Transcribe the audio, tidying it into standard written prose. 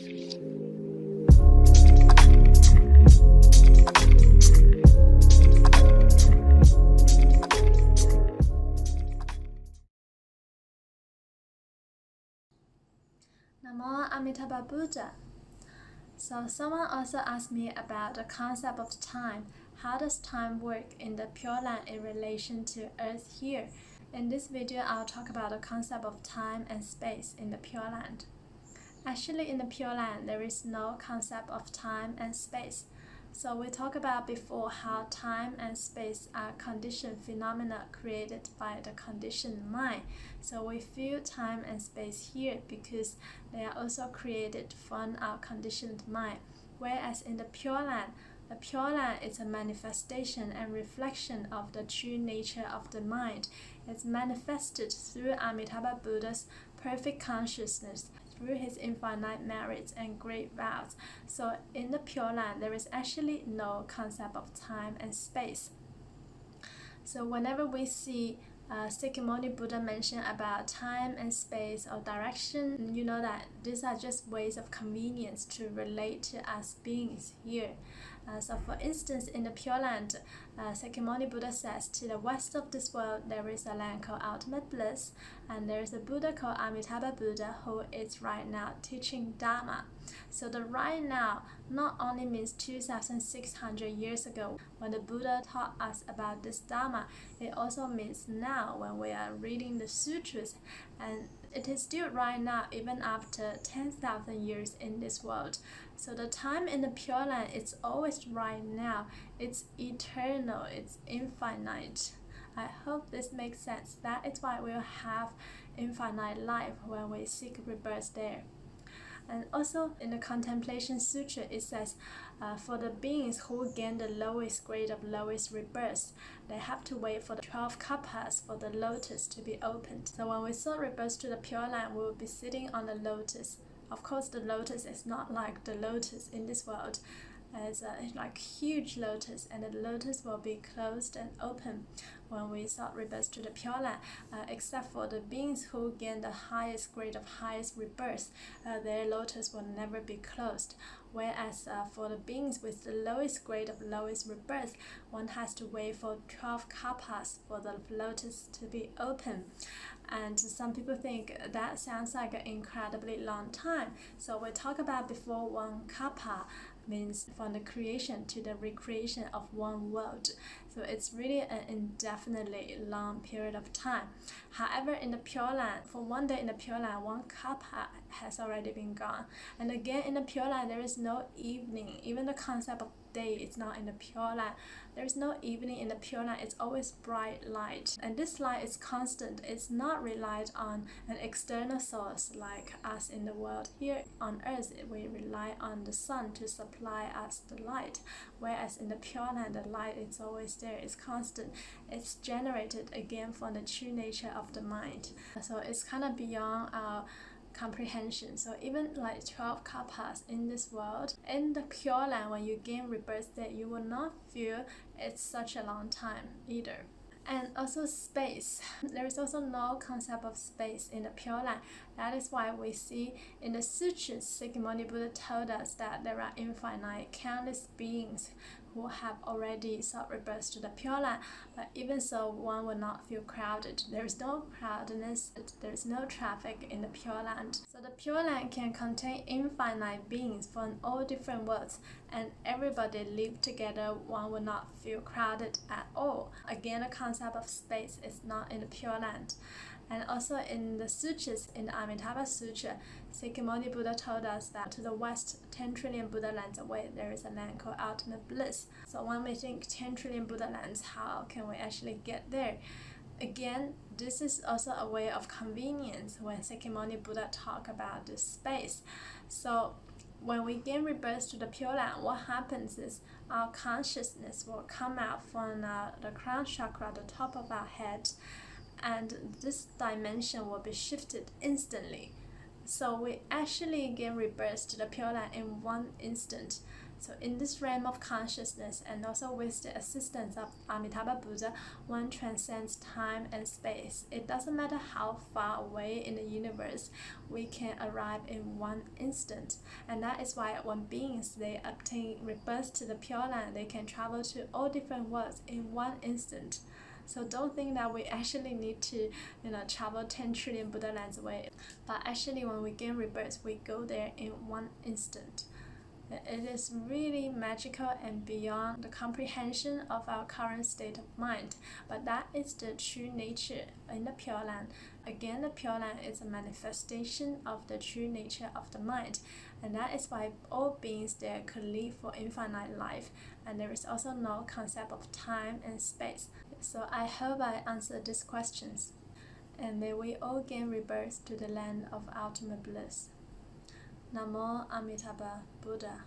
Namo Amitabha Buddha. So someone also asked me about the concept of time. How does time work in the Pure Land in relation to Earth here? In this video, I'll talk about the concept of time and space in the Pure Land. Actually, in the Pure Land, there is no concept of time and space. So we talked about before how time and space are conditioned phenomena created by the conditioned mind. So we feel time and space here because they are also created from our conditioned mind. Whereas in the Pure Land is a manifestation and reflection of the true nature of the mind. It's manifested through Amitabha Buddha's perfect consciousness, through his infinite merits and great vows. So in the Pure Land, there is actually no concept of time and space. So whenever we see Sakyamuni Buddha mention about time and space or direction, you know that these are just ways of convenience to relate to us beings here. So for instance, in the Pure Land, Sakyamuni Buddha says, to the west of this world there is a land called Ultimate Bliss, and there is a Buddha called Amitabha Buddha who is right now teaching Dharma. So the right now not only means 2,600 years ago when the Buddha taught us about this Dharma, it also means now when we are reading the sutras, and it is still right now even after 10,000 years in this world. So the time in the Pure Land is always right now. It's eternal, it's infinite. I hope this makes sense. That is why we'll have infinite life when we seek rebirth there. And also in the Contemplation Sutra, it says, for the beings who gain the lowest grade of lowest rebirth, they have to wait for the 12 kappas for the lotus to be opened. So when we sought rebirth to the Pure Land, we will be sitting on the lotus. Of course, the lotus is not like the lotus in this world. It's like huge lotus, and the lotus will be closed and open when we sought rebirth to the Pure Land, except for the beings who gain the highest grade of highest rebirth, their lotus will never be closed. Whereas for the beings with the lowest grade of lowest rebirth, one has to wait for 12 kappas for the lotus to be open. And some people think that sounds like an incredibly long time. So we talked about before, one kappa means from the creation to the recreation of one world. So it's really an indefinitely long period of time. However, in the Pure Land, for one day in the Pure Land, one kappa has already been gone. And again, in the Pure Land, there is no evening. Even the concept of day is not in the Pure Land. There is no evening in the Pure Land. It's always bright light. And this light is constant. It's not relied on an external source like us in the world. Here on Earth, we rely on the sun to supply us the light. Whereas in the Pure Land, the light is always there. It's constant. It's generated again from the true nature of the mind. So it's kind of beyond our comprehension. So even like 12 kappas in this world, in the Pure Land, when you gain rebirth there, you will not feel it's such a long time either. And also space. There is also no concept of space in the Pure Land. That is why we see in the sutras, Sakyamuni Buddha told us that there are infinite, countless beings who have already sought rebirth to the Pure Land. But even so, one will not feel crowded. There is no crowdedness, there is no traffic in the Pure Land. So the Pure Land can contain infinite beings from all different worlds, and everybody live together. One will not feel crowded at all. Again, the concept of space is not in the Pure Land. And also in the sutras, in the Amitabha Sutra, Sakyamuni Buddha told us that to the west, 10 trillion Buddha lands away, there is a land called Ultimate Bliss. So one may think 10 trillion Buddha lands, how can we actually get there? Again, this is also a way of convenience when Sakyamuni Buddha talk about this space. So when we gain rebirth to the Pure Land, what happens is our consciousness will come out from the crown chakra, the top of our head, and this dimension will be shifted instantly. So we actually gain rebirth to the Pure Land in one instant. So in this realm of consciousness, and also with the assistance of Amitabha Buddha, one transcends time and space. It doesn't matter how far away in the universe, we can arrive in one instant. And that is why when beings, they obtain rebirth to the Pure Land, they can travel to all different worlds in one instant. So don't think that we actually need to, travel 10 trillion Buddha lands away. But actually, when we gain rebirth, we go there in one instant. It is really magical and beyond the comprehension of our current state of mind. But that is the true nature in the Pure Land. Again, the Pure Land is a manifestation of the true nature of the mind. And that is why all beings there could live for infinite life. And there is also no concept of time and space. So I hope I answered these questions. And may we all gain rebirth to the land of ultimate bliss. Namo Amituofo Buddha.